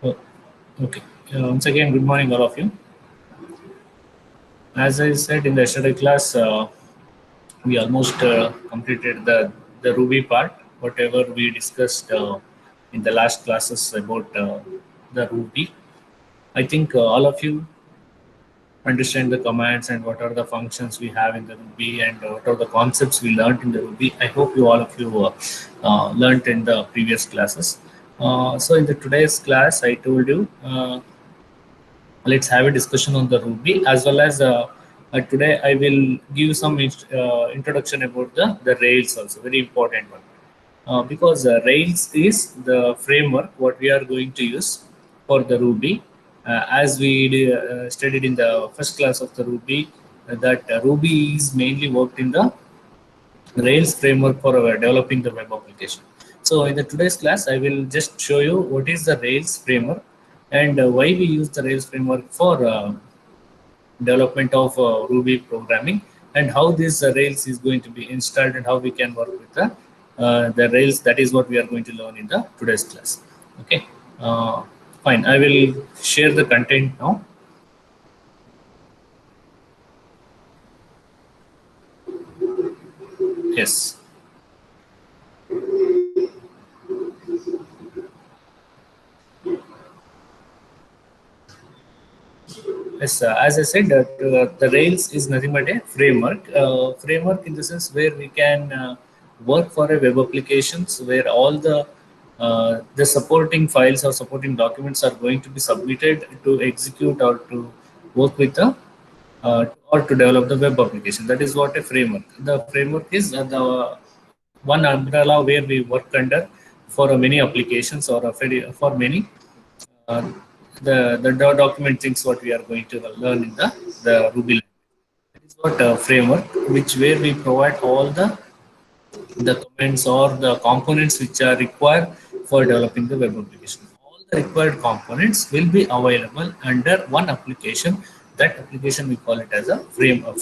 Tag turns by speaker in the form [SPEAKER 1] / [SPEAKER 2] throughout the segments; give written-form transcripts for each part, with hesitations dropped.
[SPEAKER 1] Oh, okay. Once again, good morning, all of you. As I said in the yesterday class, we almost completed the Ruby part. Whatever we discussed in the last classes about the Ruby, I think all of you understand the commands and what are the functions we have in the Ruby and what are the concepts we learned in the Ruby. I hope you all of you learned in the previous classes. So in the today's class, I told you. Let's have a discussion on the Ruby as well as today I will give some introduction about the Rails also, very important one. Because Rails is the framework what we are going to use for the Ruby. As we studied in the first class of the Ruby, that Ruby is mainly worked in the Rails framework for developing the web application. So in the today's class, I will just show you what is the Rails framework and why we use the Rails framework for development of Ruby programming and how this Rails is going to be installed and how we can work with the Rails. That is what we are going to learn in the today's class. Okay, uh, fine. I will share the content now. Yes. Yes, as I said, the Rails is nothing but a framework. Framework in the sense where we can work for a web applications where all the supporting files or supporting documents are going to be submitted to execute or to work with the or to develop the web application. That is what a framework. The framework is the one umbrella where we work under for many applications or for many uh, the document things what we are going to learn in the Ruby language. That is what framework, which where we provide all the comments or the components which are required for developing the web application. All the required components will be available under one application. That application we call it as a framework.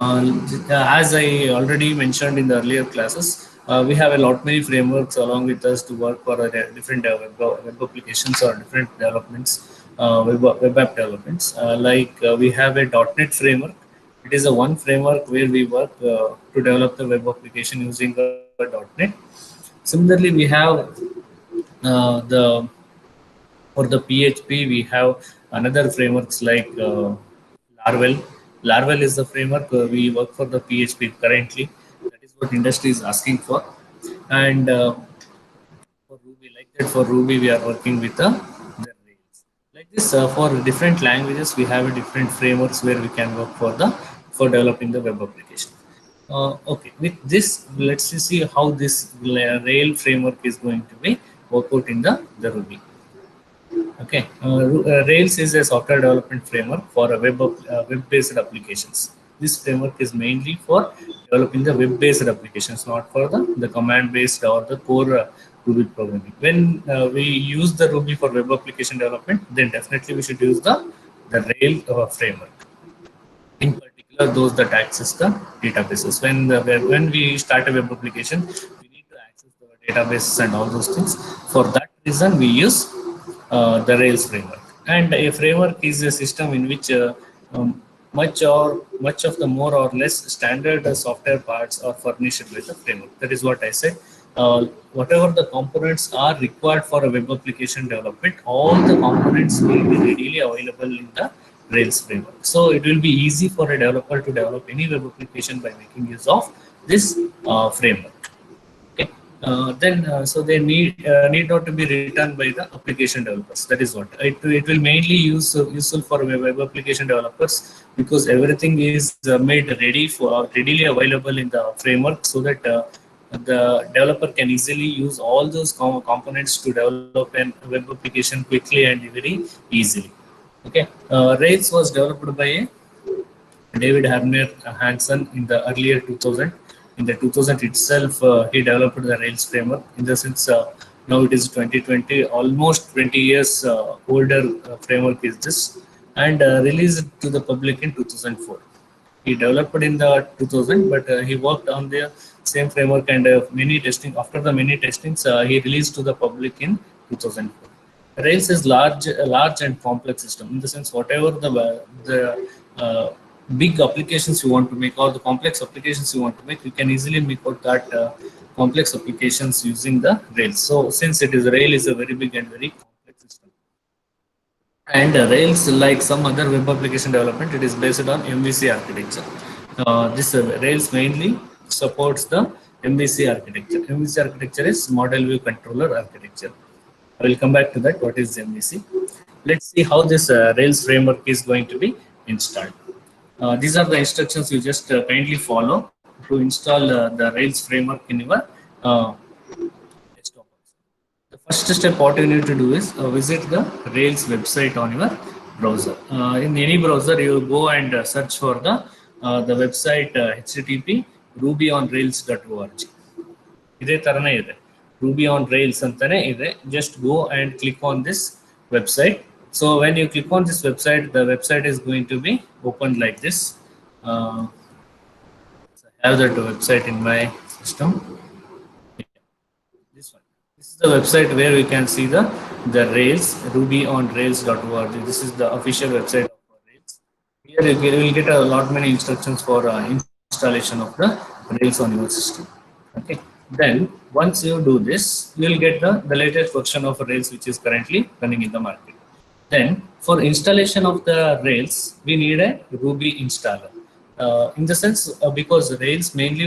[SPEAKER 1] As I already mentioned in the earlier classes, we have a lot many frameworks along with us to work for different web applications or different developments, web app developments. We have a .NET framework. It is a one framework where we work to develop the web application using .NET. Similarly, we have the for the PHP, we have another frameworks like Laravel. Laravel is the framework we work for the PHP currently. That is what industry is asking for. And for Ruby, like that for Ruby, we are working with the Rails. Like this, for different languages, we have a different frameworks where we can work for developing the web application. Okay, with this, let's see how this Rail framework is going to be work out in the Ruby. Okay, Rails is a software development framework for a web-based applications. This framework is mainly for developing the web-based applications, not for the command-based or the core Ruby programming. When we use the Ruby for web application development, then definitely we should use the Rail framework. In particular, those that access the databases. When we start a web application, we need to access the databases and all those things. For that reason, we use the Rails framework. And a framework is a system in which much of the more or less standard software parts are furnished with the framework. That is what I said. Whatever the components are required for a web application development, all the components will be readily available in the Rails framework. So it will be easy for a developer to develop any web application by making use of this framework. Okay. So they need not to be written by the application developers. That is what it will mainly useful for web application developers because everything is made ready for readily available in the framework so that the developer can easily use all those components to develop a web application quickly and very easily. Okay, Rails was developed by David Herner Hansen in the earlier 2000. In the 2000 itself, he developed the Rails framework. In the sense, now it is 2020, almost 20 years older framework is this, and released to the public in 2004. He developed in the 2000, but he worked on the same framework, and many testing. After the many testings, he released to the public in 2004. Rails is large and complex system, in the sense whatever the big applications you want to make, or the complex applications you want to make, you can easily make out that complex applications using the Rails. So since Rail is a very big and very complex system, and Rails, like some other web application development, it is based on MVC architecture. This Rails mainly supports the MVC architecture. MVC architecture is model view controller architecture. I will come back to that. What is MVC? Let's see how this Rails framework is going to be installed. These are the instructions you just kindly follow to install the Rails framework in your desktop. The first step, what you need to do is visit the Rails website on your browser. In any browser, you go and search for the website http rubyonrails.org. ಇದೇ ತರನೇ ಇದೆ, Ruby on Rails ಅಂತಾನೆ ಇದೆ. Just go and click on this website. So when you click on this website, the website is going to be opened like this. So I have that website in my system. This one. This is the website where we can see the Rails, rubyonrails.org. This is the official website of Rails. Here you will get a lot many instructions for installation of the Rails on your system. Okay. Then once you do this, you will get the latest version of Rails which is currently running in the market. Then for installation of the Rails, we need a Ruby installer. In the sense, because Rails mainly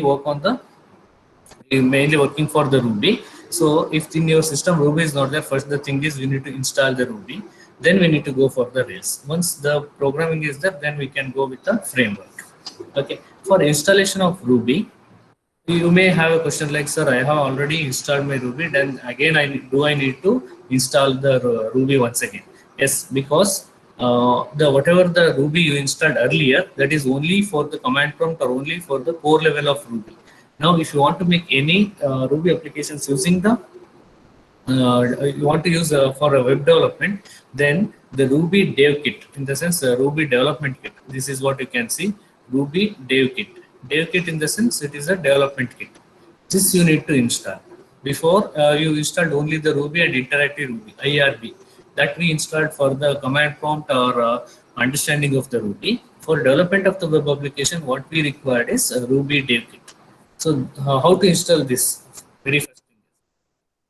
[SPEAKER 1] working for the Ruby. So if in your system Ruby is not there, first the thing is we need to install the Ruby. Then we need to go for the Rails. Once the programming is there, then we can go with the framework. Okay. For installation of Ruby, you may have a question like, sir, I have already installed my Ruby, then again I need to install the Ruby once again? Yes, because whatever the Ruby you installed earlier, that is only for the command prompt or only for the core level of Ruby. Now if you want to make any Ruby applications using you want to use for a web development, then the Ruby Dev Kit, in the sense Ruby development kit, this is what you can see, Ruby Dev Kit. Dev Kit, in the sense it is a development kit. This you need to install. Before you installed only the Ruby and interactive Ruby, IRB, that we installed for the command prompt or understanding of the Ruby. For development of the web application, what we required is a Ruby Dev Kit. So how to install this? Very first thing,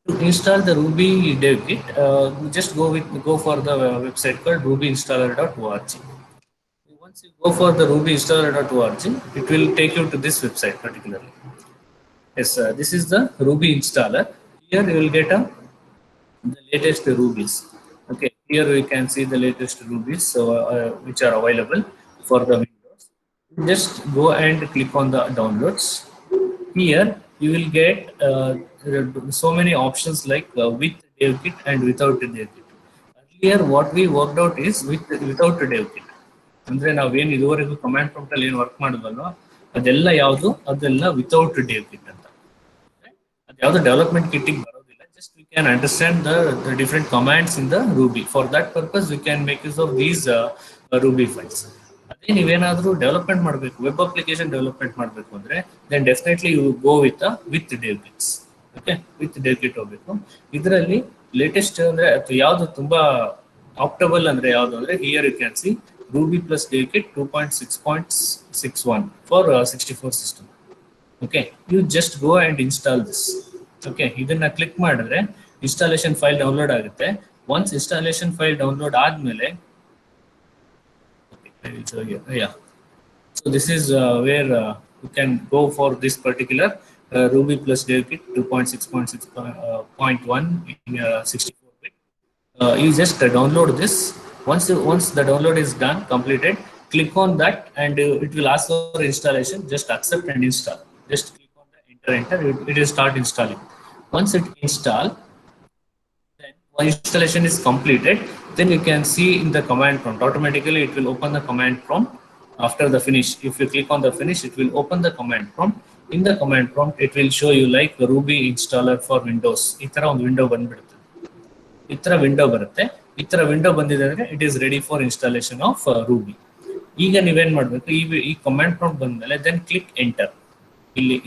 [SPEAKER 1] to install the Ruby Dev Kit, just go for the website called rubyinstaller.org. Once you go for the rubyinstaller.org, it will take you to this website particularly. Yes, this is the Ruby installer. Here you will get the latest Rubies. Okay, here we can see the latest Rubies which are available for the Windows. Just go and click on the downloads. Here you will get so many options like with Dev Kit and without Dev Kit. Earlier what we worked out is without Dev Kit. ಅಂದ್ರೆ ನಾವೇನು ಇದುವರೆಗೂ command prompt ಅಲ್ಲಿ ಏನು work ಮಾಡಿದ್ವಲ್ವ, ಅದೆಲ್ಲ ಯಾವುದು, ಅದೆಲ್ಲ without Dev Kit ಅಂತ. ಅದು ಯಾವುದು ಡೆವಲಪ್ಮೆಂಟ್ ಕಿಟ್ಟಿಗೆ ಬರೋದಿಲ್ಲ. Just we can understand the different commands in the ruby. For that purpose we can make use of these ruby files. ಅದೇ ನೀವೇನಾದ್ರೂ ಡೆವಲಪ್ಮೆಂಟ್ ಮಾಡಬೇಕು, ವೆಬ್ ಅಪ್ಲಿಕೇಶನ್ ಡೆವಲಪ್ಮೆಂಟ್ ಮಾಡಬೇಕು ಅಂದ್ರೆ then definitely you go with Dev Kits. Okay, with Dev Kit ಹೋಗ್ಬೇಕು. ಇದರಲ್ಲಿ latest ಅಂದ್ರೆ ಯಾವುದು ತುಂಬಾ ಆಪ್ಟಬಲ್ ಅಂದ್ರೆ ಯಾವುದು ಅಂದ್ರೆ, here you can see Ruby plus Dev Kit 2.6.61 for 64 system. Okay, you just go and install this. Okay, ಇದನ್ನ ಕ್ಲಿಕ್ ಮಾಡಿದ್ರೆ ಇನ್ಸ್ಟಾಲೇಷನ್ ಫೈಲ್ ಡೌನ್ಲೋಡ್ ಆಗುತ್ತೆ. ಒನ್ಸ್ ಇನ್ಸ್ಟಾಲೇಷನ್ ಫೈಲ್ ಡೌನ್ಲೋಡ್ ಆದ್ಮೇಲೆ, so this is where you can go for this particular Ruby plus Dev Kit 2.6.6.1 in 64-bit. You just download this. Once the download is done, completed, click on that and it will ask for installation. Just accept and install. Just click on the enter. It will start installing. Once it install, then when installation is completed, then you can see in the command prompt, automatically it will open the command prompt after the finish. If you click on the finish, it will open the command prompt. In the command prompt, it will show you like the Ruby installer for Windows. ಈ ತರ ಒಂದು window ಬಂದ್ಬಿಡುತ್ತೆ. ಈ ತರ window ಬರುತ್ತೆ. ಈ ತರ window ಬಂದಿದೆ ಅಂದ್ರೆ it is ready for installation of Ruby. ಈಗ ನೀವೇನ್ ಮಾಡ್ಬೇಕು, ಈ ಕಮಾಂಡ್ ಪ್ರಾಂಪ್ಟ್ ಬಂದ್ಮೇಲೆ ದೆನ್ ಕ್ಲಿಕ್ ಎಂಟರ್.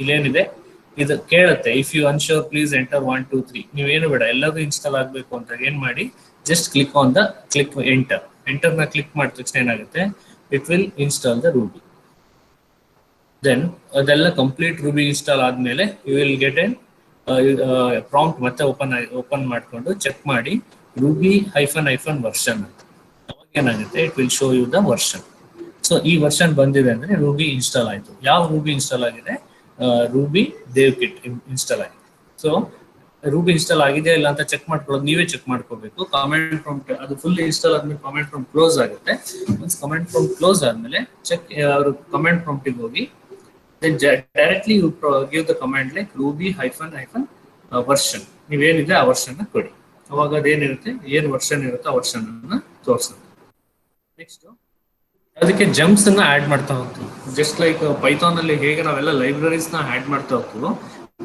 [SPEAKER 1] ಇಲ್ಲೇನಿದೆ ಇದು ಕೇಳುತ್ತೆ ಇಫ್ ಯು ಅನ್ಶೋರ್ ಪ್ಲೀಸ್ ಎಂಟರ್ 1 2 3. ನೀವೇನು ಬೇಡ, ಎಲ್ಲದೂ ಇನ್ಸ್ಟಾಲ್ ಆಗಬೇಕು ಅಂತ ಏನ್ ಮಾಡಿ, ಜಸ್ಟ್ ಕ್ಲಿಕ್ ಆನ್ ದ ಎಂಟರ್ನ ಕ್ಲಿಕ್ ಮಾಡಿದ ತಕ್ಷಣ ಏನಾಗುತ್ತೆ, it will install the Ruby. Then ಅದೆಲ್ಲ ಕಂಪ್ಲೀಟ್ ರೂಬಿ ಇನ್ಸ್ಟಾಲ್ ಆದ್ಮೇಲೆ you will get an prompt ಮತ್ತೆ ಓಪನ್ ಮಾಡ್ಕೊಂಡು ಚೆಕ್ ಮಾಡಿ ರೂಬಿ --- ವರ್ಷನ್ ಅಂತ. ಅವಾಗ ಏನಾಗುತ್ತೆ, it will show you the version. So ಈ ವರ್ಷನ್ ಬಂದಿದೆ ಅಂದ್ರೆ ರೂಬಿ ಇನ್ಸ್ಟಾಲ್ ಆಯ್ತು. ಯಾವ ರೂಬಿ ಇನ್ಸ್ಟಾಲ್ ಆಗಿದೆ? ರೂಬಿ ದೇವ್ ಕಿಟ್ ಇನ್ಸ್ಟಾಲ್ ಆಗಿದೆ. ಸೊ ರೂಬಿ ಇನ್ಸ್ಟಾಲ್ ಆಗಿದೆ ಇಲ್ಲ ಅಂತ ಚೆಕ್ ಮಾಡ್ಕೊಳ್ಳೋದು ನೀವೇ ಚೆಕ್ ಮಾಡ್ಕೋಬೇಕು. ಕಮೆಂಟ್ ಪ್ರಾಂಪ್ಟ್ ಅದು ಫುಲ್ ಇನ್ಸ್ಟಾಲ್ ಆದ್ಮೇಲೆ ಕಮೆಂಟ್ ಪ್ರಾಂಪ್ಟ್ ಕ್ಲೋಸ್ ಆಗುತ್ತೆ. ಮೀನ್ಸ್ ಕಮೆಂಟ್ ಪ್ರಾಂಪ್ಟ್ ಕ್ಲೋಸ್ ಆದ್ಮೇಲೆ ಚೆಕ್ ಅವರು ಕಮೆಂಟ್ ಪ್ರಾಂಪ್ಟಿಗೆ ಹೋಗಿ directly you give the command like Ruby --- version. ನೀವೇನಿದೆ ಆ ವರ್ಷನ್ ಕೊಡಿ. ಅವಾಗ ಅದೇನಿರುತ್ತೆ, ಏನು ವರ್ಷನ್ ಇರುತ್ತೋ ಆ ವರ್ಷನ್ ಅನ್ನ ತೋರಿಸುತ್ತೆ. ನೆಕ್ಸ್ಟ್ ಅದಕ್ಕೆ ಜಂಪ್ಸ್ ಅನ್ನ ಆಡ್ ಮಾಡ್ತಾ ಹೋಗ್ತೀವಿ. ಜಸ್ಟ್ ಲೈಕ್ ಪೈಥಾನ್ ಅಲ್ಲಿ ಹೇಗೆ ನಾವೆಲ್ಲ ಲೈಬ್ರರೀಸ್ ನ ಆಡ್ ಮಾಡ್ತಾ ಹೋಗ್ತೀವೋ,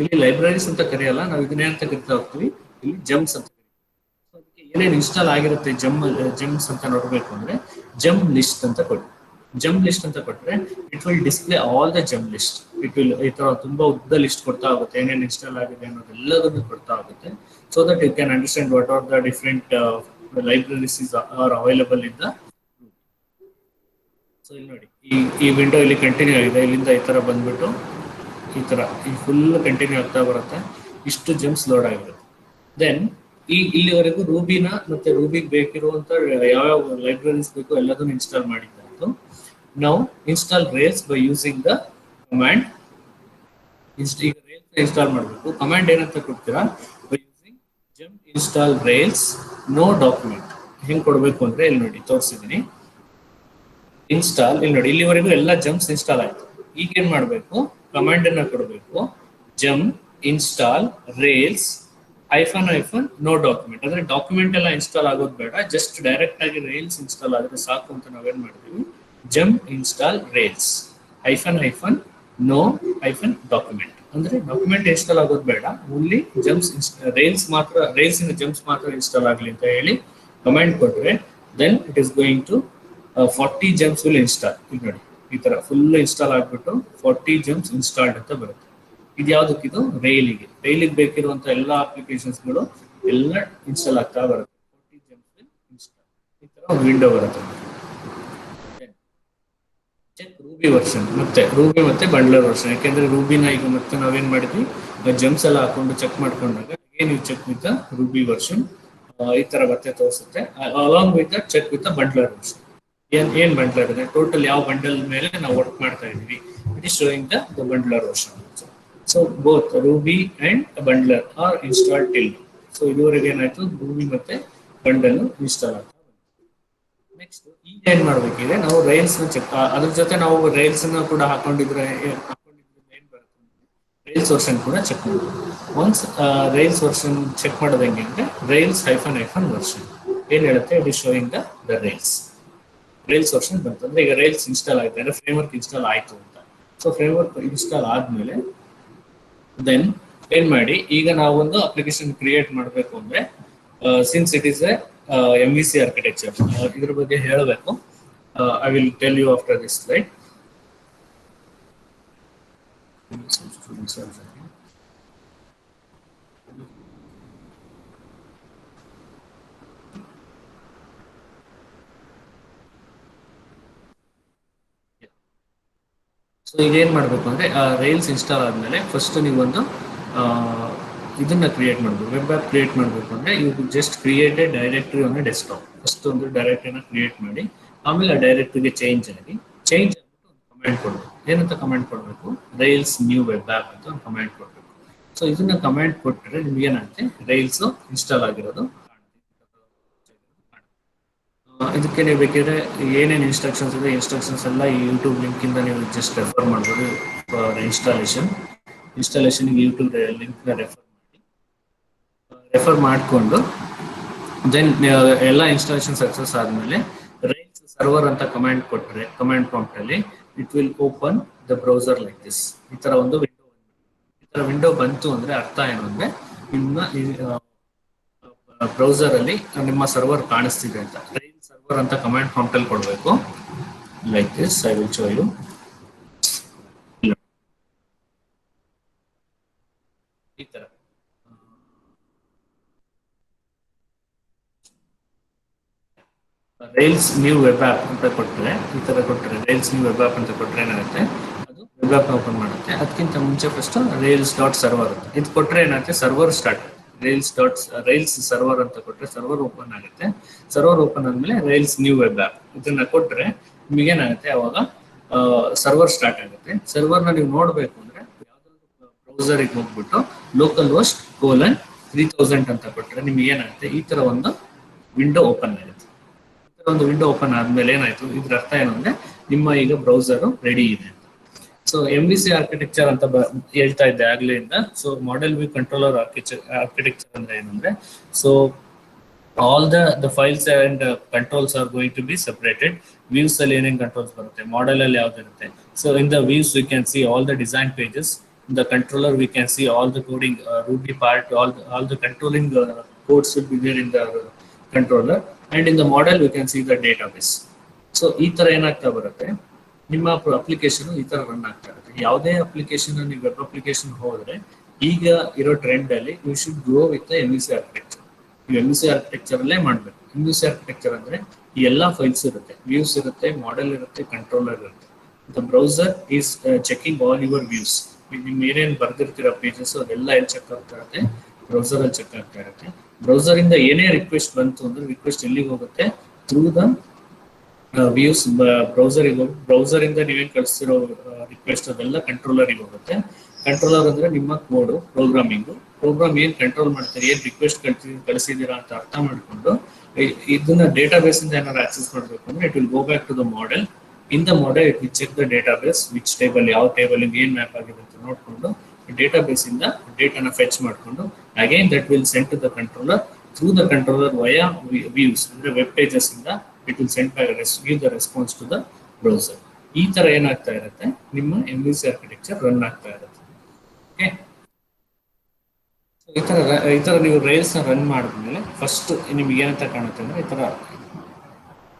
[SPEAKER 1] ಇಲ್ಲಿ ಲೈಬ್ರರೀಸ್ ಅಂತ ಕರೆಯಲ್ಲ, ನಾವು ಇದನ್ನೇ ಅಂತ ಕರಿತಾ ಹೋಗ್ತೀವಿ, ಇಲ್ಲಿ ಜಂಪ್ಸ್ ಅಂತ. ಅದಕ್ಕೆ ಏನೇನು ಇನ್ಸ್ಟಾಲ್ ಆಗಿರುತ್ತೆ ಜಂಪ್ಸ್ ಅಂತ ನೋಡ್ಬೇಕು ಅಂದ್ರೆ ಜಂಪ್ ಲಿಸ್ಟ್ ಅಂತ ಕೊಡಿ. ಜಂಪ್ ಲಿಸ್ಟ್ ಅಂತ ಕೊಟ್ರೆ it will display all the jump list. It will ಈ ತರ ತುಂಬಾ ಉದ್ದ ಲಿಸ್ಟ್ ಕೊಡ್ತಾ ಹೋಗುತ್ತೆ, ಏನೇನು ಇನ್ಸ್ಟಾಲ್ ಆಗಿದೆ ಅನ್ನೋದೆಲ್ಲದನ್ನು ಕೊಡ್ತಾ ಹೋಗುತ್ತೆ. So that you can understand what are the different libraries are available in the. ಸೊ ಇಲ್ಲಿ ನೋಡಿ, ಈ ವಿಂಡೋ ಇಲ್ಲಿ ಕಂಟಿನ್ಯೂ ಆಗಿದೆ. ಇಲ್ಲಿಂದ ಈ ತರ ಬಂದ್ಬಿಟ್ಟು ಈ ತರ ಈ ಫುಲ್ ಕಂಟಿನ್ಯೂ ಆಗ್ತಾ ಬರುತ್ತೆ. ಇಷ್ಟು ಜಂಪ್ಸ್ ಲೋಡ್ ಆಗಿರುತ್ತೆ. ದೆನ್ ಇಲ್ಲಿವರೆಗೂ ರೂಬಿನ ಮತ್ತೆ ರೂಬಿಗೆ ಬೇಕಿರುವಂತ ಯಾವ್ಯಾವ ಲೈಬ್ರರೀಸ್ ಬೇಕು ಎಲ್ಲದನ್ನು ಇನ್ಸ್ಟಾಲ್ ಮಾಡಿದ್ದಾಯಿತು. Now install Rails by using the command. ಈಗ Rails ಇನ್ಸ್ಟಾಲ್ ಮಾಡಬೇಕು. ಕಮಾಂಡ್ ಏನಂತ ಕೊಡ್ತೀರಾ? by using jump install Rails no document. ಹೆಂಗ್ ಕೊಡಬೇಕು ಅಂದ್ರೆ ಇಲ್ಲಿ ನೋಡಿ ತೋರಿಸಿದೀನಿ. ಇನ್ಸ್ಟಾಲ್ ಇಲ್ಲಿ ನೋಡಿ, ಇಲ್ಲಿವರೆಗೂ ಎಲ್ಲ ಜಂಪ್ಸ್ ಇನ್ಸ್ಟಾಲ್ ಆಯ್ತು. ಈಗ ಏನ್ ಮಾಡಬೇಕು, ಕಮಾಂಡ್ ಅನ್ನ ಕೊಡಬೇಕು. Gem install Rails - no document. ಅಂದ್ರೆ ಡಾಕ್ಯುಮೆಂಟ್ ಎಲ್ಲ ಇನ್ಸ್ಟಾಲ್ ಆಗೋದು ಬೇಡ, ಜಸ್ಟ್ ಡೈರೆಕ್ಟ್ ಆಗಿ Rails ಇನ್ಸ್ಟಾಲ್ ಆದ್ರೆ ಸಾಕು ಅಂತ ನಾವೇನ್ ಮಾಡ್ತೀವಿ, gem install Rails - no document. ಅಂದ್ರೆ ಡಾಕ್ಯುಮೆಂಟ್ ಇನ್ಸ್ಟಾಲ್ ಆಗೋದು ಬೇಡ, only gems Rails in gems ಮಾತ್ರ ಇನ್ಸ್ಟಾಲ್ ಆಗಲಿ ಅಂತ ಹೇಳಿ ಕಮೆಂಟ್ ಕೊಟ್ರೆ then it is going to 40 gems will install. ಈಗ ನೋಡಿ ಈ ತರ ಫುಲ್ ಇನ್ಸ್ಟಾಲ್ ಆಗ್ಬಿಟ್ಟು 40 ಜಂಪ್ಸ್ ಇನ್ಸ್ಟಾಲ್ಡ್ ಅಂತ ಬರುತ್ತೆ. ಇದು ಯಾವ್ದಕ್ಕಿದು? ರೈಲಿಗೆ ಬೇಕಿರುವಂತ ಎಲ್ಲಾ ಅಪ್ಲಿಕೇಶನ್ಸ್ಗಳು ಎಲ್ಲ ಇನ್ಸ್ಟಾಲ್ ಆಗ್ತಾ ಬರುತ್ತೆ. 40 ಜಂಪ್ಸ್ ವಿಲ್ ಇನ್ಸ್ಟಾಲ್. ಈ ತರ ಒಂದು ವಿಂಡೋ ಬರುತ್ತೆ. ಚೆಕ್ ರೂಬಿ ವರ್ಷನ್, ರೂಬಿ ಮತ್ತೆ ಬಂಡ್ಲರ್ ವರ್ಷನ್. ಯಾಕೆಂದ್ರೆ ರೂಬಿನ ಈಗ ಮತ್ತೆ ನಾವೇನ್ ಮಾಡಿದ್ವಿ, ಜಂಪ್ಸ್ ಎಲ್ಲ ಹಾಕೊಂಡು ಚೆಕ್ ಮಾಡ್ಕೊಂಡಾಗ ಏನ್ ಚೆಕ್ ವಿತ್ ರೂಬಿ ವರ್ಷನ್ ಈ ತರ ಮತ್ತೆ ತೋರಿಸುತ್ತೆ. Along with check with bundler version. ಏನ್ ಬಂಡ್ಲರ್ ಇದೆ, ಟೋಟಲ್ ಯಾವ ಬಂಡಲ್ ಮೇಲೆ ನಾವು ವರ್ಕ್ ಮಾಡ್ತಾ ಇದೀವಿ, it is showing the bundler version. So both Ruby and bundler are install till. So ಇದುವರೆಗೆ ಏನಾಯ್ತು, ರೂಬಿ ಮತ್ತೆ ಬಂಡಲ್ ಇನ್ಸ್ಟಾಲ್ ಆಗ್ತದೆ. ನೆಕ್ಸ್ಟ್ ಈಗ ಏನ್ ಮಾಡ್ಬೇಕಿದೆ, ನಾವು ರೈಲ್ಸ್ ನ ಚೆಕ್, ಅದ್ರ ಜೊತೆ ನಾವು ರೈಲ್ಸ್ ನ ಕೂಡ ಹಾಕೊಂಡಿದ್ರೆ ಏನ್ ಬರುತ್ತೆ, ರೈಲ್ಸ್ ವರ್ಷನ್ ಕೂಡ ಚೆಕ್ ಮಾಡಬೇಕು. ಒನ್ಸ್ ರೈಲ್ಸ್ ವರ್ಷನ್ ಚೆಕ್ ಮಾಡೋದು ಹೆಂಗೆ ಅಂದ್ರೆ ರೈಲ್ಸ್ --- ವರ್ಷನ್ ಏನ್ ಹೇಳುತ್ತೆ, it is showing the rails version ಬಂತು ಅಂದ್ರೆ ಈಗ ರೈಲ್ಸ್ ಇನ್ಸ್ಟಾಲ್ ಆಯ್ತು ಅಂದ್ರೆ ಫ್ರೇಮ್ವರ್ಕ್ ಇನ್ಸ್ಟಾಲ್ ಆಯ್ತು ಅಂತ. ಸೊ ಫ್ರೇಮ್ವರ್ಕ್ ಇನ್ಸ್ಟಾಲ್ ಆದ್ಮೇಲೆ ದೆನ್ ಏನ್ ಮಾಡಿ, ಈಗ ನಾವೊಂದು ಅಪ್ಲಿಕೇಶನ್ ಕ್ರಿಯೇಟ್ ಮಾಡಬೇಕು ಅಂದ್ರೆ since it is a MVC architecture, ಇದ್ರ ಬಗ್ಗೆ ಹೇಳಬೇಕು. I will tell you after this slide. So ಈಗ ಏನ್ ಮಾಡ್ಬೇಕು ಅಂದ್ರೆ ರೈಲ್ಸ್ ಇನ್ಸ್ಟಾಲ್ ಆದ್ಮೇಲೆ ಫಸ್ಟ್ ನೀವೊಂದು ಇದನ್ನ ಕ್ರಿಯೇಟ್ ಮಾಡಬೇಕು. ವೆಬ್ ಆಪ್ ಕ್ರಿಯೇಟ್ ಮಾಡಬೇಕು ಅಂದ್ರೆ you just create a directory on desktop. First ಒಂದು ಡೈರೆಕ್ಟರಿನ ಕ್ರಿಯೇಟ್ ಮಾಡಿ, ಆಮೇಲೆ ಆ ಡೈರೆಕ್ಟರಿಗೆ ಚೇಂಜ್ ಆಗ್ಬಿಟ್ಟು ಒಂದು ಕಮೆಂಟ್ ಕೊಡಬೇಕು. ಏನಂತ ಕಮೆಂಟ್ ಕೊಡಬೇಕು, ರೈಲ್ಸ್ ನ್ಯೂ ವೆಬ್ ಆಪ್ ಅಂತ ಒಂದು ಕಮೆಂಟ್ ಕೊಡಬೇಕು. ಸೊ ಇದನ್ನ ಕಮೆಂಟ್ ಕೊಟ್ಟರೆ ನಿಮ್ಗೆ ಏನಾಗುತ್ತೆ, ರೈಲ್ಸ್ ಇನ್ಸ್ಟಾಲ್ ಆಗಿರೋದು ಇದಕ್ಕೆ ನೀವು ಬೇಕಿದ್ರೆ ಏನೇನು ಇನ್ಸ್ಟ್ರಕ್ಷನ್ಸ್ ಇದೆ, ಇನ್ಸ್ಟ್ರಕ್ಷನ್ಸ್ ಎಲ್ಲ ಈ ಯೂಟ್ಯೂಬ್ ಲಿಂಕ್ ಇಂದ ನೀವು ಜಸ್ಟ್ ರೆಫರ್ ಮಾಡ್ಬೋದು. ಇನ್ಸ್ಟಾಲೇಷನ್ ಯೂಟ್ಯೂಬ್ ಲಿಂಕ್ ರೆಫರ್ ಮಾಡಿಕೊಂಡು ದೆನ್ ಎಲ್ಲ ಇನ್ಸ್ಟಾಲೇಷನ್ ಸಕ್ಸಸ್ ಆದ್ಮೇಲೆ ರೈಲ್ಸ್ ಸರ್ವರ್ ಅಂತ ಕಮಾಂಡ್ ಕೊಟ್ಟರೆ ಕಮಾಂಡ್ ಪ್ರಾಂಪ್ಟ್ ಅಲ್ಲಿ it will open the browser like this. ಈ ತರ ಒಂದು ವಿಂಡೋ ಬಂತು ಅಂದ್ರೆ ಅರ್ಥ ಏನು ಅಂದ್ರೆ ನಿಮ್ಮ ಬ್ರೌಸರ್ ಅಲ್ಲಿ ನಿಮ್ಮ ಸರ್ವರ್ ಕಾಣಿಸ್ತಿದೆ ಅಂತ. ರೈಲ್ ಸರ್ವರ್ ಅಂತ ಕಮಾಂಡ್ ಪ್ರಾಂಪ್ಟ್ ಅಲ್ಲಿ ಕೊಡಬೇಕು like this. I will show you. ಈ ತರ ರೈಲ್ಸ್ ನ್ಯೂ ವೆಬ್ ಆಪ್ ಅಂತ ಕೊಟ್ಟರೆ, ಈ ತರ ಕೊಟ್ಟರೆ ರೈಲ್ಸ್ ನ್ಯೂ ವೆಬ್ ಆಪ್ ಅಂತ ಕೊಟ್ಟರೆ ಏನಾಗುತ್ತೆ, ಅದು ವೆಬ್ ಆಪ್ ಓಪನ್ ಮಾಡುತ್ತೆ. ಅದಕ್ಕಿಂತ ಮುಂಚೆ ಫಸ್ಟ್ ರೈಲ್ಸ್ ಡಾಟ್ ಸರ್ವರ್ ಅಂತ ಇದು ಕೊಟ್ಟರೆ ಏನಾಗುತ್ತೆ, ಸರ್ವರ್ ಸ್ಟಾರ್ಟ್ ರೈಲ್ಸ್ ಸರ್ವರ್ ಅಂತ ಕೊಟ್ಟರೆ ಸರ್ವರ್ ಓಪನ್ ಆಗುತ್ತೆ. ಸರ್ವರ್ ಓಪನ್ ಆದ್ಮೇಲೆ ರೈಲ್ಸ್ ನ್ಯೂ ವೆಬ್ ಆಪ್ ಇದನ್ನ ಕೊಟ್ಟರೆ ನಿಮಗೇನಾಗುತ್ತೆ, ಅವಾಗ ಸರ್ವರ್ ಸ್ಟಾರ್ಟ್ ಆಗುತ್ತೆ. ಸರ್ವರ್ನ ನೀವು ನೋಡಬೇಕು ಅಂದ್ರೆ ಬ್ರೌಸರಿಗೆ ಹೋಗ್ಬಿಟ್ಟು ಲೋಕಲ್ ಹೋಸ್ಟ್ :3000 ಅಂತ ಕೊಟ್ಟರೆ ನಿಮ್ಗೆ ಏನಾಗುತ್ತೆ, ಈ ತರ ಒಂದು ವಿಂಡೋ ಓಪನ್ ಆಗುತ್ತೆ. ಒಂದು ವಿಂಡೋ ಓಪನ್ ಆದ್ಮೇಲೆ ಏನಾಯ್ತು, ಇದ್ರ ಅರ್ಥ ಏನು ಅಂದ್ರೆ ನಿಮ್ಮ ಈಗ ಬ್ರೌಸರ್ ರೆಡಿ ಇದೆ ಅಂತ. ಸೊ MVC ಆರ್ಕಿಟೆಕ್ಚರ್ ಅಂತ ಹೇಳ್ತಾ ಇದ್ದೆ ಆಗ್ಲಿಂದ. So model view controller architecture ಅಂದ್ರೆ ಏನಂದ್ರೆ, so all the files and controls are going to be separated. Views ಅಲ್ಲಿ ಏನೇನು ಕಂಟ್ರೋಲ್ಸ್ ಬರುತ್ತೆ, ಮಾಡೆಲ್ ಅಲ್ಲಿ ಯಾವ್ದು ಇರುತ್ತೆ. So in the views we can see all the design pages. In the controller we can see all the coding, Ruby part, all the controlling codes should be there in the controller. And in the model we can see the database. So ಈ ತರ ಏನಾಗ್ತಾ ಬರುತ್ತೆ, ನಿಮ್ಮ application ಈ ತರ run ಆಗ್ತಾ ಇರುತ್ತೆ. ಯಾವುದೇ ಅಪ್ಲಿಕೇಶನ್ ನೀವು ವೆಬ್ ಅಪ್ಲಿಕೇಶನ್ ಹೋದ್ರೆ ಈಗ ಇರೋ ಟ್ರೆಂಡ್ ಅಲ್ಲಿ you should go with MVC architecture. ನೀವು MVC ಆರ್ಕಿಟೆಕ್ಚರ್ ಅಲ್ಲೇ ಮಾಡ್ಬೇಕು. MVC ಆರ್ಕಿಟೆಕ್ಚರ್ ಅಂದ್ರೆ ಈ ಎಲ್ಲಾ ಫೈಲ್ಸ್ ಇರುತ್ತೆ, ವ್ಯೂಸ್ ಇರುತ್ತೆ, ಮಾಡೆಲ್ ಇರುತ್ತೆ, ಕಂಟ್ರೋಲರ್ ಇರುತ್ತೆ. The browser is checking all your views. ನಿಮ್ ಏನೇನು ಬರ್ದಿರ್ತೀರ ಪೇಜಸ್ ಅದೆಲ್ಲ ಎಲ್ಲಿ ಚೆಕ್ ಆಗ್ತಾ ಇರುತ್ತೆ, ಬ್ರೌಸರ್ ಅಲ್ಲಿ ಚೆಕ್ ಆಗ್ತಾ ಇರುತ್ತೆ. ಬ್ರೌಸರ್ ಇಂದ ಏನೇ ರಿಕ್ವೆಸ್ಟ್ ಬಂತು ಅಂದ್ರೆ ರಿಕ್ವೆಸ್ಟ್ ಎಲ್ಲಿಗೆ ಹೋಗುತ್ತೆ, ಥ್ರೂ ದ ವ್ಯೂಸ್ ಬ್ರೌಸರ್ ಇಂದ ನೀವೇನ್ ಕಳಿಸ್ತಿರೋ ರಿಕ್ವೆಸ್ಟ್ ಅದೆಲ್ಲ ಕಂಟ್ರೋಲರ್ಗೆ ಹೋಗುತ್ತೆ. ಕಂಟ್ರೋಲರ್ ಅಂದ್ರೆ ನಿಮ್ಮ ಕೋಡ್ ಪ್ರೋಗ್ರಾಮ್ ಏನ್ ಕಂಟ್ರೋಲ್ ಮಾಡ್ತಾರೆ, ಏನ್ ರಿಕ್ವೆಸ್ಟ್ ಕಳಿಸಿದೀರಾ ಅಂತ ಅರ್ಥ ಮಾಡ್ಕೊಂಡು ಇದನ್ನ ಡೇಟಾಬೇಸ್ ಇಂದ ಏನಾದ್ರು ಆಕ್ಸೆಸ್ ಮಾಡಬೇಕು ಅಂದ್ರೆ it will go back to the model. In the model it will check the database, which table ಯಾವ ಟೇಬಲ್ ಏನ್ ಮ್ಯಾಪ್ ಆಗಿದೆ ಅಂತ ನೋಡ್ಕೊಂಡು ಡೇಟಾಬೇಸ್ ಇಂದ ಡೇಟಾನ ಫೆಚ್ ಮಾಡ್ಕೊಂಡು again that will send to the controller. Through the controller via views ಅಂದ್ರೆ web pages ಇಂದ it will send back give the response to the browser. ಈ ತರ ಏನಾಗ್ತಾ ಇರುತ್ತೆ, ನಿಮ್ಮ MVC ಆರ್ಕಿಟೆಕ್ಚರ್ ರನ್ ಆಗ್ತಾ ಇರುತ್ತೆ. ಓಕೆ, ಈ ತರ ನೀವು ರೈಲ್ಸ್ ನ ರನ್ ಮಾಡಿದ್ಮೇಲೆ ಫಸ್ಟ್ ನಿಮ್ಗೆ ಏನಂತ ಕಾಣುತ್ತೆ ಅಂದ್ರೆ, ಈ ತರ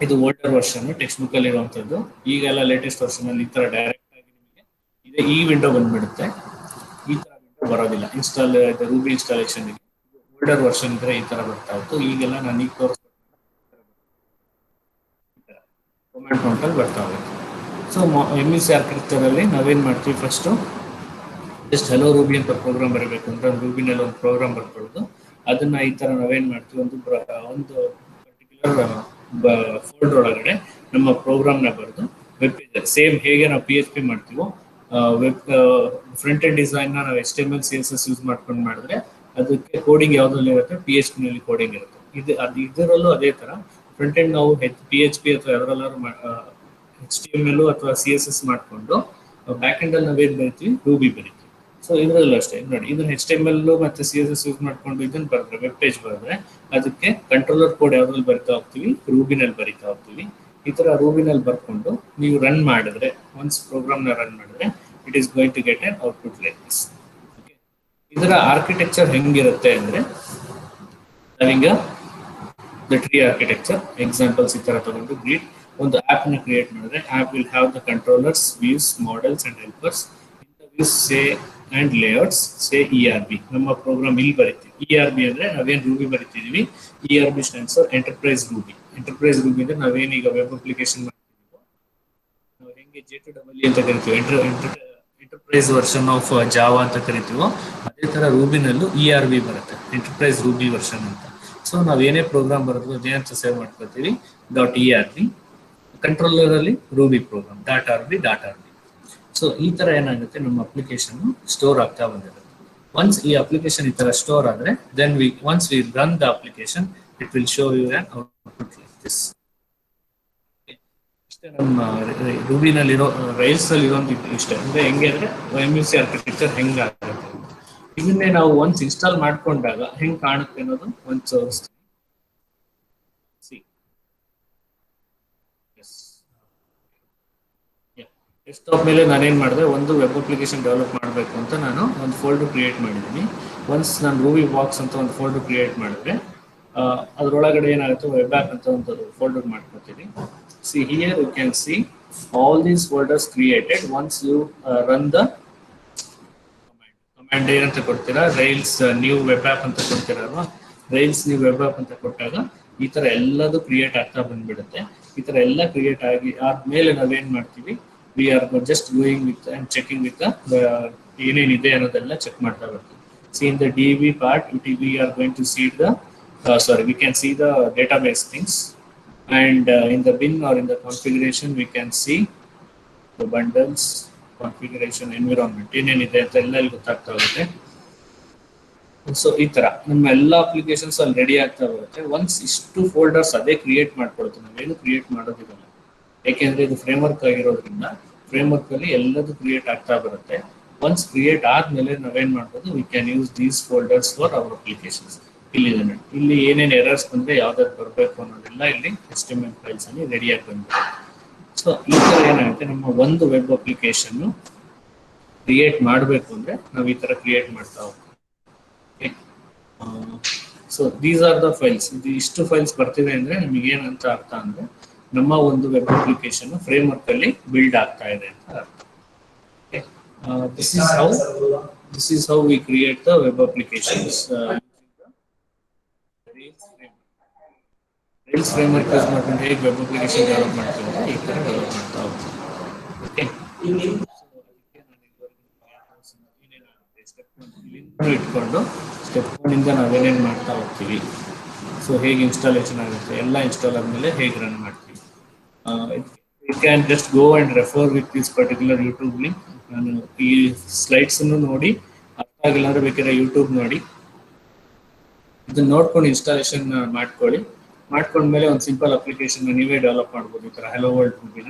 [SPEAKER 1] ಇದು ಓಲ್ಡರ್ ವರ್ಷನ್ ಟೆಕ್ಸ್ಟ್ ಬುಕ್ ಅಲ್ಲಿ ಇರುವಂತದ್ದು. ಈಗೆಲ್ಲ ಲೇಟೆಸ್ಟ್ ವರ್ಷನ್ ಅಲ್ಲಿ ಈ ತರ ಡೈರೆಕ್ಟ್ ಆಗಿ ನಿಮಗೆ ಈ ವಿಂಡೋ ಬಂದ್ಬಿಡುತ್ತೆ. ಈ ತರ ವಿಂಡೋ ಬರೋದಿಲ್ಲ ರೂಬಿ ಇನ್ಸ್ಟಾಲೇಷನ್. ಓಲ್ಡರ್ ವರ್ಷನ್ ಇದ್ರೆ ಈ ತರ ಬರ್ತಾ ಇತ್ತು. ಈಗೆಲ್ಲ ನಾನು ಈಗ ಕಮಾಂಡ್ ಬರ್ತಾ ಹೋಗುತ್ತೆ. ಸೊ MVC ಆರ್ಕಿಟೆಕ್ಚರ್ ಅಲ್ಲಿ ನಾವೇನ್ ಮಾಡ್ತೀವಿ, ಫಸ್ಟ್ ಜಸ್ಟ್ ಹೆಲೋ ರೂಬಿ ಅಂತ ಪ್ರೋಗ್ರಾಮ್ ಬರಬೇಕು ಅಂದ್ರೆ ರೂಬಿನಲ್ಲಿ ಒಂದು ಪ್ರೋಗ್ರಾಮ್ ಬರ್ಕೊಳ್ಳೋದು. ಅದನ್ನ ಈ ತರ ನಾವೇನ್ ಮಾಡ್ತೀವಿ, ಒಂದು ಪರ್ಟಿಕ್ಯುಲರ್ ಫೋಲ್ಡರ್ ಒಳಗಡೆ ನಮ್ಮ ಪ್ರೋಗ್ರಾಮ್ನ ಬರೆದು ವೆಬ್ ಪೇಜ್ ಸೇಮ್ ಹೇಗೆ ನಾವು PHP ಮಾಡ್ತೀವೋ ವೆಬ್ ಫ್ರಂಟ್ ಎಂಡ್ ಡಿಸೈನ್ ನಾವು HTML CSS ಯೂಸ್ ಮಾಡ್ಕೊಂಡು ಮಾಡಿದ್ರೆ ಅದಕ್ಕೆ ಕೋಡಿಂಗ್ ಯಾವ್ದ್ರಲ್ಲಿ ಇರುತ್ತೆ, PHP ನಲ್ಲಿ ಕೋಡಿಂಗ್ ಇರುತ್ತೆ. ಇದರಲ್ಲೂ ಅದೇ ತರ ಫ್ರಂಟ್ ಎಂಡ್ ನಾವು PHP ಅಥವಾ ಯಾವ್ದ್ರಲ್ಲಾದ್ರು HTML ಅಥವಾ CSS ಮಾಡ್ಕೊಂಡು ಬ್ಯಾಕ್ ಎಂಡ್ ಅಲ್ಲಿ ನಾವೇನ್ ಬರಿತೀವಿ, ರೂಬಿ ಬರಿತೀವಿ. ಸೊ ಇದರಲ್ಲೂ ಅಷ್ಟೇ ನೋಡಿ, ಇದನ್ನ HTML ಮತ್ತೆ CSS ಯೂಸ್ ಮಾಡ್ಕೊಂಡು ಇದನ್ನ ಬರೆದ್ರೆ ವೆಬ್ ಪೇಜ್ ಬರೆದ್ರೆ ಅದಕ್ಕೆ ಕಂಟ್ರೋಲರ್ ಕೋಡ್ ಯಾವ್ದ್ರಲ್ಲಿ ಬರಿತಾ ಹೋಗ್ತೀವಿ, ರೂಬಿನಲ್ಲಿ ಬರಿತಾ ಹೋಗ್ತೀವಿ. ಈ ತರ ರೂಬಿನಲ್ಲಿ ಬರ್ಕೊಂಡು ನೀವು ರನ್ ಮಾಡಿದ್ರೆ, ಒನ್ಸ್ ಪ್ರೋಗ್ರಾಮ್ ನ ರನ್ ಮಾಡಿದ್ರೆ it is going to get an output like this. ಇದರ ಆರ್ಕಿಟೆಕ್ಚರ್ ಹೆಂಗಿರುತ್ತೆ ಅಂದ್ರೆ, ನಾವೀಗ ದ ಟ್ರೀ ಆರ್ಕಿಟೆಕ್ಚರ್ ಎಕ್ಸಾಂಪಲ್ಸ್ ಈ ತರ ತಗೊಂಡು ಗ್ರೀಟ್ ಒಂದು ಆಪ್ ನ ಕ್ರಿಯೇಟ್ ಮಾಡಿದ್ರೆ app will have the controllers, views, models and helpers. Say and layouts say ERB. ನಮ್ಮ ಪ್ರೋಗ್ರಾಮ್ ಇಲ್ಲಿ ಬರೀತೀವಿ. ERB ಅಂದ್ರೆ ನಾವೇನ್ ರೂಬಿ ಬರಿತಿದೀವಿ, ERB stands for enterprise Ruby. Enterprise Ruby ಅಂದ್ರೆ ನಾವೇನೀಗ ವೆಬ್ ಅಪ್ಲಿಕೇಶನ್ ಮಾಡ್ತೀವಿ, ನಾವು ಹೆಂಗೆ J2EE ಅಂತ ಕರಿತೀವಿ, ಎಂಟರ್ಪ್ರೈಸ್ ವರ್ಷನ್ ಆಫ್ ಜಾವಾ ಅಂತ ಕರಿತೀವೋ ಅದೇ ತರ ರೂಬಿನಲ್ಲೂ ERB ಬರುತ್ತೆ, ಎಂಟರ್ಪ್ರೈಸ್ ರೂಬಿ ವರ್ಷನ್ ಅಂತ. ಸೊ ನಾವ್ ಏನೇ ಪ್ರೋಗ್ರಾಮ್ ಬರೋದು ಅದೇನಂತ ಸೇವ್ ಮಾಡ್ಕೊತೀವಿ, .ERB. ಕಂಟ್ರೋಲರ್ ಅಲ್ಲಿ ರೂಬಿ ಪ್ರೋಗ್ರಾಮ್ .RB. ಸೊ ಈ ತರ ಏನಾಗುತ್ತೆ, ನಮ್ಮ ಅಪ್ಲಿಕೇಶನ್ ಸ್ಟೋರ್ ಆಗ್ತಾ ಬಂದಿರುತ್ತೆ. ಒನ್ಸ್ ಈ ಅಪ್ಲಿಕೇಶನ್ ಈ ತರ ಸ್ಟೋರ್ ಆದ್ರೆ then once we run the application it will show you an output like this. ನಮ್ಮ ರೂಬಿನಲ್ಲಿರೋ ರೈಲ್ಸ್ ಅಲ್ಲಿ ಇರೋದು ಇಷ್ಟ ಅಂದ್ರೆ ಹೆಂಗೆ ಅಂದ್ರೆ MVC ಆರ್ಕಿಟೆಕ್ಚರ್ ಹೆಂಗಾಗುತ್ತೆ, ಇದನ್ನೇ ನಾವು ಒನ್ಸ್ ಇನ್ಸ್ಟಾಲ್ ಮಾಡ್ಕೊಂಡಾಗ ಹೆಂಗ್ ಕಾಣುತ್ತೆ ಅನ್ನೋದು ಒಂದು ತೋರಿಸ್ತೀವಿ. ಡೆಸ್ಕ್ಟಾಪ್ ಮೇಲೆ ನಾನೇನು ಮಾಡಿದೆ, ಒಂದು ವೆಬ್ ಅಪ್ಲಿಕೇಶನ್ ಡೆವಲಪ್ ಮಾಡಬೇಕು ಅಂತ ನಾನು ಒಂದು ಫೋಲ್ಡರ್ ಕ್ರಿಯೇಟ್ ಮಾಡಿದ್ದೀನಿ. ಒನ್ಸ್ ನಾನು ರೂಬಿ ಬಾಕ್ಸ್ ಅಂತ ಒಂದು ಫೋಲ್ಡರ್ ಕ್ರಿಯೇಟ್ ಮಾಡಿದ್ರೆ ಅದರೊಳಗಡೆ ಏನಾಗುತ್ತೆ, ವೆಬ್ ಆಪ್ ಅಂತ ಒಂದು ಫೋಲ್ಡರ್ ಮಾಡ್ಕೊತೀನಿ. See here you can see all these folders created once you run the command ಏನಂತ ಕೊಡ್ತೀರಾ, ರೈಲ್ಸ್ ನ್ಯೂ ವೆಬ್ ಆ್ಯಪ್ ಅಂತ ಕೊಡ್ತೀರಲ್ವಾ. ರೈಲ್ಸ್ ನ್ಯೂ ವೆಬ್ ಆ್ಯಪ್ ಅಂತ ಕೊಟ್ಟಾಗ ಈ ಥರ ಎಲ್ಲದು ಕ್ರಿಯೇಟ್ ಆಗ್ತಾ ಬಂದ್ಬಿಡುತ್ತೆ. ಈ ಥರ ಎಲ್ಲ ಕ್ರಿಯೇಟ್ ಆಗಿ ಆದ್ಮೇಲೆ ನಾವೇನ್ ಮಾಡ್ತೀವಿ, we are just going with and checking with ಏನೇನಿದೆ ಅನ್ನೋದೆಲ್ಲ ಚೆಕ್ ಮಾಡ್ತಾ ಬರ್ತೀವಿ. C in the DB part, we are going to see the we can see the database things, and in the bin or in the configuration we can see the bundles, configuration, environment ಏನೇನಿದೆ ಅಂತ ಎಲ್ಲ ಇಲ್ಲಿ ಗೊತ್ತಾಗ್ತಾ ಹೋಗುತ್ತೆ. So ಈ ತರ ನಮ್ಮ ಎಲ್ಲ ಅಪ್ಲಿಕೇಶನ್ಸ್ ಅಲ್ಲಿ ರೆಡಿ ಆಗ್ತಾ ಬರುತ್ತೆ. ಒನ್ಸ್ ಇಷ್ಟು ಫೋಲ್ಡರ್ಸ್ ಅದೇ ಕ್ರಿಯೇಟ್ ಮಾಡ್ಕೊಡುತ್ತೆ, ನಾವೇನು ಕ್ರಿಯೇಟ್ ಮಾಡೋದಿರಲ್ಲ. ಯಾಕೆಂದ್ರೆ ಇದು ಫ್ರೇಮ್ವರ್ಕ್ ಆಗಿರೋದ್ರಿಂದ ಫ್ರೇಮ್ವರ್ಕ್ ಅಲ್ಲಿ ಎಲ್ಲದೂ ಕ್ರಿಯೇಟ್ ಆಗ್ತಾ ಬರುತ್ತೆ. ಒನ್ಸ್ ಕ್ರಿಯೇಟ್ ಆದ್ಮೇಲೆ ನಾವೇನ್ ಮಾಡ್ಬೋದು, we can use these folders for our applications. ಇಲ್ಲಿ ಏನೇನು ಎರರ್ಸ್ ಬಂದ್ರೆ ಯಾವ್ದಾದ್ರು ಬರಬೇಕು ಅನ್ನೋದೆಲ್ಲ ಇಲ್ಲಿ HTML ಫೈಲ್ಸ್ ಅಲ್ಲಿ ರೆಡಿಯಾಗಿ ಬಂದಿದೆ. ಸೊ ಈ ತರ ಏನಾಗುತ್ತೆ, ನಮ್ಮ ಒಂದು ವೆಬ್ ಅಪ್ಲಿಕೇಶನ್ ಕ್ರಿಯೇಟ್ ಮಾಡಬೇಕು ಅಂದ್ರೆ ನಾವು ಈ ತರ ಕ್ರಿಯೇಟ್ ಮಾಡ್ತಾ ಹೋಗ್ತೀವಿ. So these are the files. ಇದು ಇಷ್ಟು ಫೈಲ್ಸ್ ಬರ್ತಿವೆ ಅಂದ್ರೆ ನಿಮಗೆ ಏನಂತ ಅರ್ಥ ಅಂದ್ರೆ ನಮ್ಮ ಒಂದು ವೆಬ್ ಅಪ್ಲಿಕೇಶನ್ ಫ್ರೇಮ್ ವರ್ಕ್ ಅಲ್ಲಿ ಬಿಲ್ಡ್ ಆಗ್ತಾ ಇದೆ ಅಂತ ಅರ್ಥ. This is how we create the web applications Rails framework use ಮಾಡ್ಕೊಂಡು ಹೇಗೆ ವೆಬ್ ಅಪ್ಲಿಕೇಶನ್ ಡೆವಲಪ್ ಮಾಡ್ತೀವಿ ಅಂತ ಈ ತರ ಡೆವಲಪ್ ಮಾಡ್ತಾ ಹೋಗ್ತೀವಿ. ಓಕೆ, ಇಟ್ಕೊಂಡು ಸ್ಟೆಪ್ 1 ಇಂದ ನಾವೇನೇನು ಮಾಡ್ತಾ ಹೋಗ್ತೀವಿ. ಸೊ ಹೇಗೆ ಇನ್ಸ್ಟಾಲೇಷನ್ ಆಗುತ್ತೆ, ಎಲ್ಲ ಇನ್ಸ್ಟಾಲ್ ಆದ್ಮೇಲೆ ಹೇಗೆ ರನ್ ಮಾಡ್ತೀವಿ. You can just go and refer with this particular YouTube link. ನಾನು ಈ ಸ್ಲೈಡ್ಸ್ ಅನ್ನು ನೋಡಿ, ಅರ್ಥ ಆಗಿಲ್ಲ ಅಂದ್ರೆ ಬೇಕಾದ್ರೆ ಯೂಟ್ಯೂಬ್ ನೋಡಿ, ಇದನ್ನ ನೋಡ್ಕೊಂಡು ಇನ್ಸ್ಟಾಲೇಷನ್ ಮಾಡ್ಕೊಂಡ್ಮೇಲೆ ಒಂದು ಸಿಂಪಲ್ ಅಪ್ಲಿಕೇಶನ್ ನೀವೇ ಡೆವಲಪ್ ಮಾಡ್ಬೋದು. ಈ ತರ ಹೆಲೋ ವರ್ಲ್ಡ್ ಮೂವಿನ.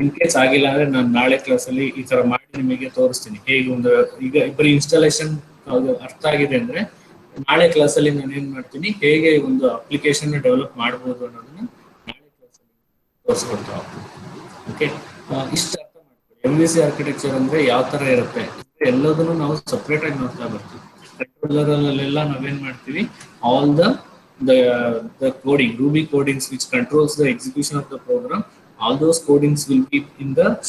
[SPEAKER 1] ಇನ್ ಕೇಸ್ ಆಗಿಲ್ಲ ಅಂದ್ರೆ ನಾನು ನಾಳೆ ಕ್ಲಾಸಲ್ಲಿ ಈ ತರ ಮಾಡಿ ನಿಮಗೆ ತೋರಿಸ್ತೀನಿ ಹೇಗೆ ಒಂದು, ಈಗ ಬರೀ ಇನ್ಸ್ಟಾಲೇಷನ್ ಅರ್ಥ ಆಗಿದೆ ಅಂದ್ರೆ ನಾಳೆ ಕ್ಲಾಸಲ್ಲಿ ನಾನು ಏನ್ ಮಾಡ್ತೀನಿ, ಹೇಗೆ ಒಂದು ಅಪ್ಲಿಕೇಶನ್ ಡೆವಲಪ್ ಮಾಡ್ಬೋದು ಅನ್ನೋದನ್ನ ನಾಳೆ ಕ್ಲಾಸಲ್ಲಿ ತೋರಿಸ್ಕೊಡ್ತಾ ಹೋಗ್ತೀನಿ. ಓಕೆ, ಇಷ್ಟು ಅರ್ಥ ಮಾಡ್ಕೊಳ್ಳಿ. MVC ಆರ್ಕಿಟೆಕ್ಚರ್ ಅಂದ್ರೆ ಯಾವ ತರ ಇರುತ್ತೆ, ಎಲ್ಲದನ್ನು ನಾವು ಸಪ್ರೇಟ್ ಆಗಿ ನೋಡ್ತಾ ಬರ್ತೀವಿ. ಕಂಟ್ರೋಲರ್ ಅಲ್ಲೆಲ್ಲ ನಾವೇನ್ ಮಾಡ್ತೀವಿ, all the coding, Ruby codings which controls the execution of the program, all those codings will be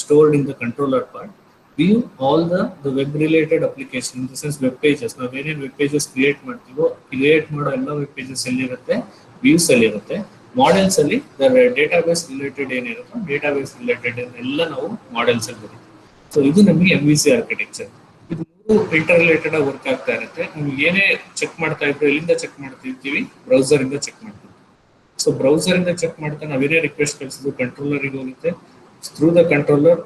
[SPEAKER 1] stored in the controller part. View all the web related application, in the sense web pages. Now when web pages create ಮಾಡ್ತೀವೋ, create ಮಾಡೋ ಎಲ್ಲ web pages ಅಲ್ಲಿ ಇರುತ್ತೆ, views ಅಲ್ಲಿ ಇರುತ್ತೆ. Models ಅಲ್ಲಿ database related ಏನಿರುತ್ತೋ database related ಎಲ್ಲ ನಾವು models ಅಲ್ಲಿ ಬರುತ್ತೆ. ಸೊ ಇದು ನಮಗೆ MVC ಆರ್ಕಿಟೆಕ್ಚರ್. ಇದು ಇಂಟರ್ ರಿಲೇಟೆಡ್ ಆಗಿ ವರ್ಕ್ ಆಗ್ತಾ ಇರುತ್ತೆ. ನಮ್ಗೆ ಏನೇ ಚೆಕ್ ಮಾಡ್ತಾ ಇದ್ರು, ಎಲ್ಲಿಂದ ಚೆಕ್ ಮಾಡ್ತಿರ್ತೀವಿ, ಬ್ರೌಸರ್ ಇಂದ ಚೆಕ್ ಮಾಡ್ತೀವಿ. ಸೊ ಬ್ರೌಸರ್ ಇಂದ ಚೆಕ್ ಮಾಡ್ತಾ ನಾವೇನೇ ರಿಕ್ವೆಸ್ಟ್ ಕಳಿಸಿದ್ರು ಕಂಟ್ರೋಲರ್ಗೆ ಹೋಗುತ್ತೆ. Through the controller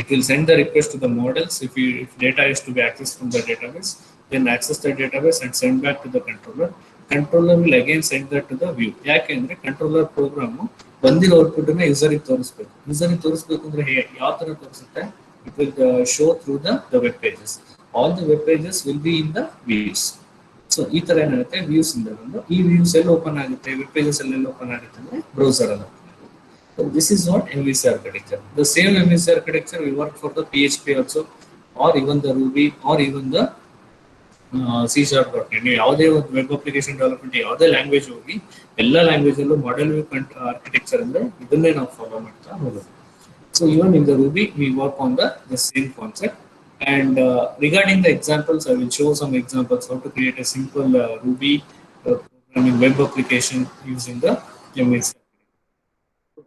[SPEAKER 1] it will send the request to the models. If data is to be accessed from the database, then access the database and send back to the controller. Controller will again send that to the view. ಯಾಕೆಂದ್ರೆ controller program ಬಂದಿರೋ output ನ ಯೂಸರಿಗೆ ತೋರಿಸ್ಬೇಕು. ಯೂಸರಿಗೆ ತೋರಿಸ್ಬೇಕು ಅಂದ್ರೆ ಯಾವ ತರ ತೋರಿಸುತ್ತೆ, it will show through the web pages. All the web pages will be in the views. So ಈ ತರ ಏನಾಗುತ್ತೆ, ವ್ಯೂಸ್ ಇಂದ ಬಂದು ಈ ವ್ಯೂಸ್ ಎಲ್ಲ ಓಪನ್ ಆಗುತ್ತೆ, ವೆಬ್ ಪೇಜಸ್ ಎಲ್ಲ ಓಪನ್ ಆಗುತ್ತೆ ಅಂದ್ರೆ ಬ್ರೌಸರ್ ಅಲ್ಲ. So this is what MVC architecture. The same MVC architecture will work for the PHP also, or even the Ruby, or even the C#.NET. ನೀವು ಯಾವುದೇ ಒಂದು ವೆಬ್ ಅಪ್ಲಿಕೇಶನ್ ಡೆವಲಪ್ಮೆಂಟ್ ಯಾವುದೇ language ಹೋಗಿ, ಎಲ್ಲ ಲ್ಯಾಂಗ್ವೇಜ್ ಅಲ್ಲೂ ಮಾಡೆಲ್ ವ್ಯೂ ಆರ್ಕಿಟೆಕ್ಚರ್ ಅಂದ್ರೆ ಇದನ್ನೇ ನಾವು ಫಾಲೋ ಮಾಡ್ತಾ ಹೋಗೋದು. So even in the Ruby, we work on the same concept. And regarding the examples, I will show some examples how to create a simple Ruby programming web application using the MVC.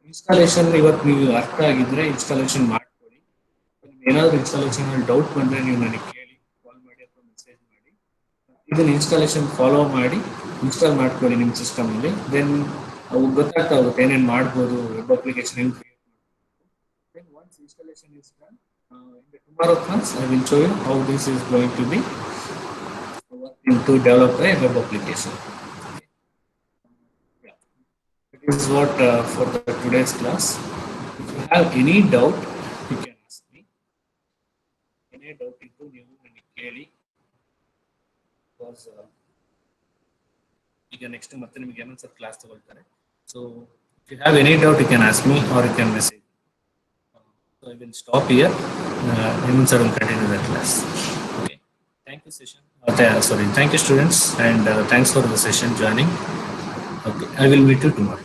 [SPEAKER 1] Installation ಇವತ್ತು ನೀವು ಅರ್ಥ ಆಗಿದ್ರೆ installation ಮಾಡ್ಕೊಳ್ಳಿ. ಏನಾದರೂ installation ಅಲ್ಲಿ doubt ಬಂದ್ರೆ ನೀವು ನನಗೆ ಕೇಳಿ, ಕಾಲ್ ಮಾಡಿ ಅಥವಾ ಮೆಸೇಜ್ ಮಾಡಿ. ಇದನ್ನ ಇನ್ಸ್ಟಾಲೇಷನ್ ಫಾಲೋ ಮಾಡಿ ಇನ್ಸ್ಟಾಲ್ ಮಾಡ್ಕೊಳ್ಳಿ ನಿಮ್ಮ ಸಿಸ್ಟಮ್ ಅಲ್ಲಿ. ದೆನ್ ಅವು ಗೊತ್ತಾಗ್ತಾ ಹೋಗುತ್ತೆ ಏನೇನು ಮಾಡ್ಬೋದು, ವೆಬ್ ಅಪ್ಲಿಕೇಶನ್ ಹೆಂಗೆ ಕ್ರಿಯೇಟ್ ಮಾಡ್ಬೋದು. Then once installation is done, in the tomorrow class I will show you how this is going to be working to develop a web application. This is what for the today's class. If you have any doubt, you can ask me. Any doubt into ನೀವು ನನಗೆ ಕೇಳಿ. Because ಈಗ next ಮತ್ತೆ ನಿಮಗೆ ಏನೊಂದು class ತಗೊಳ್ತಾರೆ. So if you have any doubt, you can ask me or you can message. So I will stop here. Hemant sir will continue the class. Okay. Thank you session. Thank you students, and thanks for the session joining. Okay. I will meet you tomorrow.